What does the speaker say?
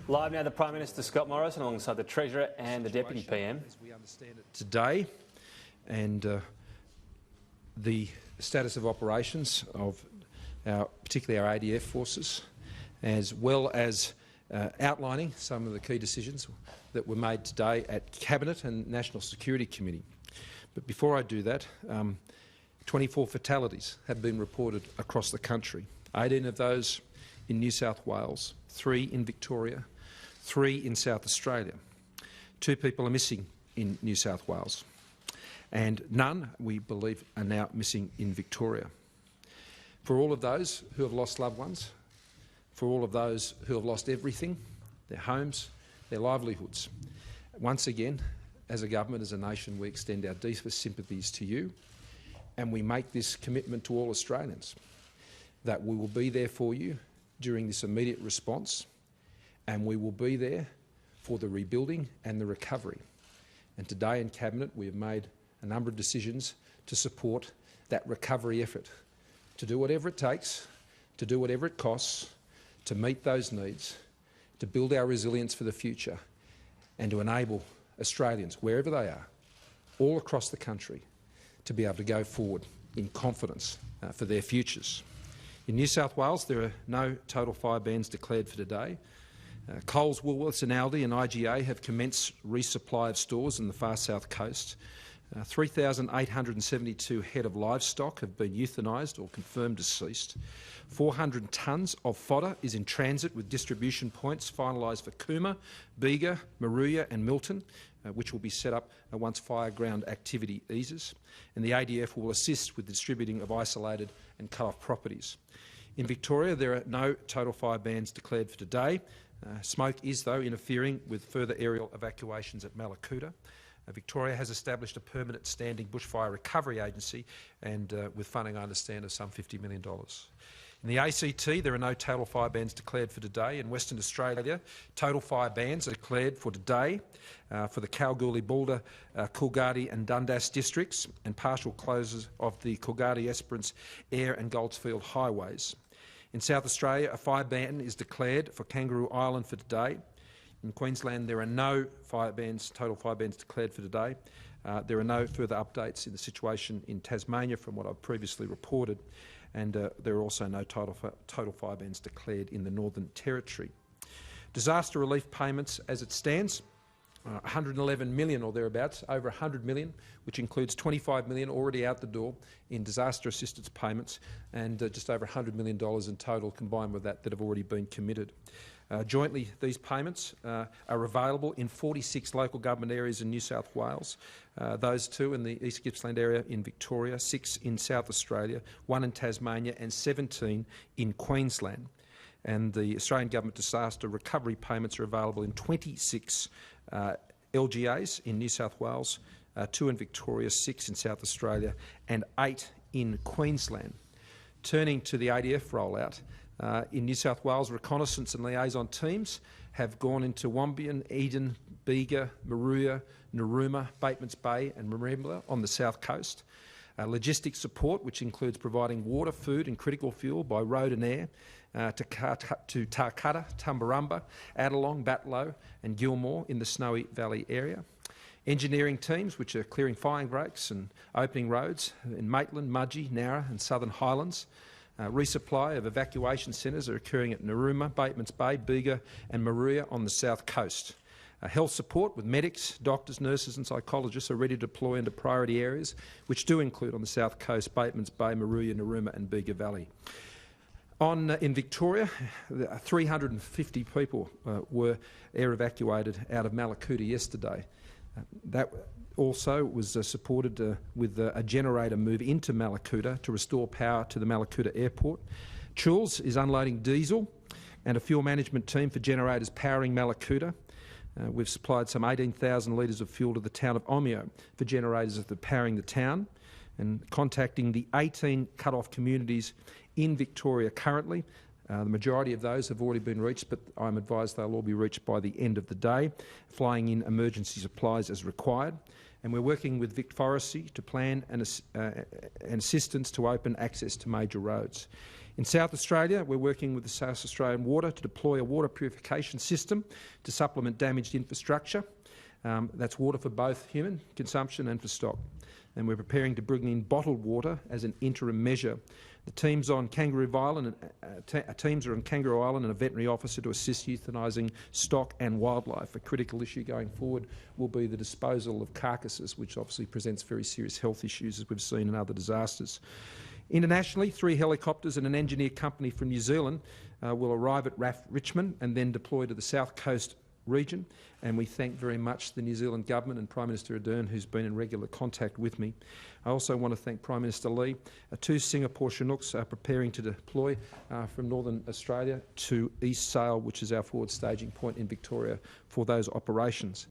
Live now, the Prime Minister Scott Morrison alongside the Treasurer and the Deputy PM. As we understand it today, and the status of operations of particularly our ADF forces, as well as outlining some of the key decisions that were made today at Cabinet and National Security Committee. But before I do that, 24 fatalities have been reported across the country, 18 of those in New South Wales, 3 in Victoria, 3 in South Australia. 2 people are missing in New South Wales, and none, we believe, are now missing in Victoria. For all of those who have lost loved ones, for all of those who have lost everything, their homes, their livelihoods, once again, as a government, as a nation, we extend our deepest sympathies to you, and we make this commitment to all Australians that we will be there for you during this immediate response, and we will be there for the rebuilding and the recovery. And today in Cabinet we have made a number of decisions to support that recovery effort, to do whatever it takes, to do whatever it costs, to meet those needs, to build our resilience for the future, and to enable Australians, wherever they are, all across the country, to be able to go forward in confidence for their futures. In New South Wales, there are no total fire bans declared for today. Coles, Woolworths and Aldi and IGA have commenced resupply of stores in the far south coast. 3,872 head of livestock have been euthanised or confirmed deceased. 400 tonnes of fodder is in transit with distribution points finalised for Cooma, Bega, Moruya and Milton, which will be set up once fireground activity eases. And the ADF will assist with distributing of isolated and cut-off properties. In Victoria, there are no total fire bans declared for today. Smoke is, though, interfering with further aerial evacuations at Malakuta. Victoria has established a permanent standing bushfire recovery agency, and with funding, I understand, of some $50 million. In the ACT, there are no total fire bans declared for today. In Western Australia, total fire bans are declared for today for the Kalgoorlie, Boulder, Coolgardie and Dundas districts, and partial closures of the Coolgardie, Esperance, Eyre and Goldsfield highways. In South Australia, a fire ban is declared for Kangaroo Island for today. In Queensland, there are no total fire bans declared for today. There are no further updates in the situation in Tasmania from what I've previously reported, and there are also no total fire bans declared in the Northern Territory. Disaster relief payments as it stands, 111 million or thereabouts, over 100 million, which includes 25 million already out the door in disaster assistance payments, and just over $100 million in total combined with that have already been committed. Jointly, these payments are available in 46 local government areas in New South Wales, those 2 in the East Gippsland area in Victoria, 6 in South Australia, 1 in Tasmania and 17 in Queensland. And the Australian Government disaster recovery payments are available in 26 LGAs in New South Wales, 2 in Victoria, 6 in South Australia and 8 in Queensland. Turning to the ADF rollout, in New South Wales, reconnaissance and liaison teams have gone into Wombian, Eden, Bega, Moruya, Narooma, Batemans Bay and Merimbula on the south coast. Logistics support, which includes providing water, food and critical fuel by road and air to Tarcutta, Tumbarumba, Adelong, Batlow and Gilmore in the Snowy Valley area. Engineering teams, which are clearing fire breaks and opening roads in Maitland, Mudgee, Narra and Southern Highlands. Resupply of evacuation centres are occurring at Narooma, Batemans Bay, Bega and Moruya on the south coast. Health support with medics, doctors, nurses and psychologists are ready to deploy into priority areas, which do include on the south coast, Batemans Bay, Moruya, Narooma and Bega Valley. In Victoria, 350 people were air evacuated out of Malakuta yesterday. That also was supported with a generator move into Malakuta to restore power to the Malakuta airport. Choules is unloading diesel and a fuel management team for generators powering Malakuta. We've supplied some 18,000 litres of fuel to the town of Omeo for generators that are powering the town, and contacting the 18 cut-off communities in Victoria currently. The majority of those have already been reached, but I'm advised they'll all be reached by the end of the day, flying in emergency supplies as required. And we're working with Vic Forestry to plan an assistance to open access to major roads. In South Australia, we're working with the South Australian Water to deploy a water purification system to supplement damaged infrastructure. That's water for both human consumption and for stock. And we're preparing to bring in bottled water as an interim measure. The teams on Kangaroo Island teams are on Kangaroo Island and a veterinary officer to assist euthanising stock and wildlife. A critical issue going forward will be the disposal of carcasses, which obviously presents very serious health issues, as we've seen in other disasters. Internationally, 3 helicopters and an engineer company from New Zealand will arrive at RAF Richmond and then deploy to the South Coast region, and we thank very much the New Zealand Government and Prime Minister Ardern, who's been in regular contact with me. I also want to thank Prime Minister Lee. 2 Singapore Chinooks are preparing to deploy from Northern Australia to East Sale, which is our forward staging point in Victoria for those operations.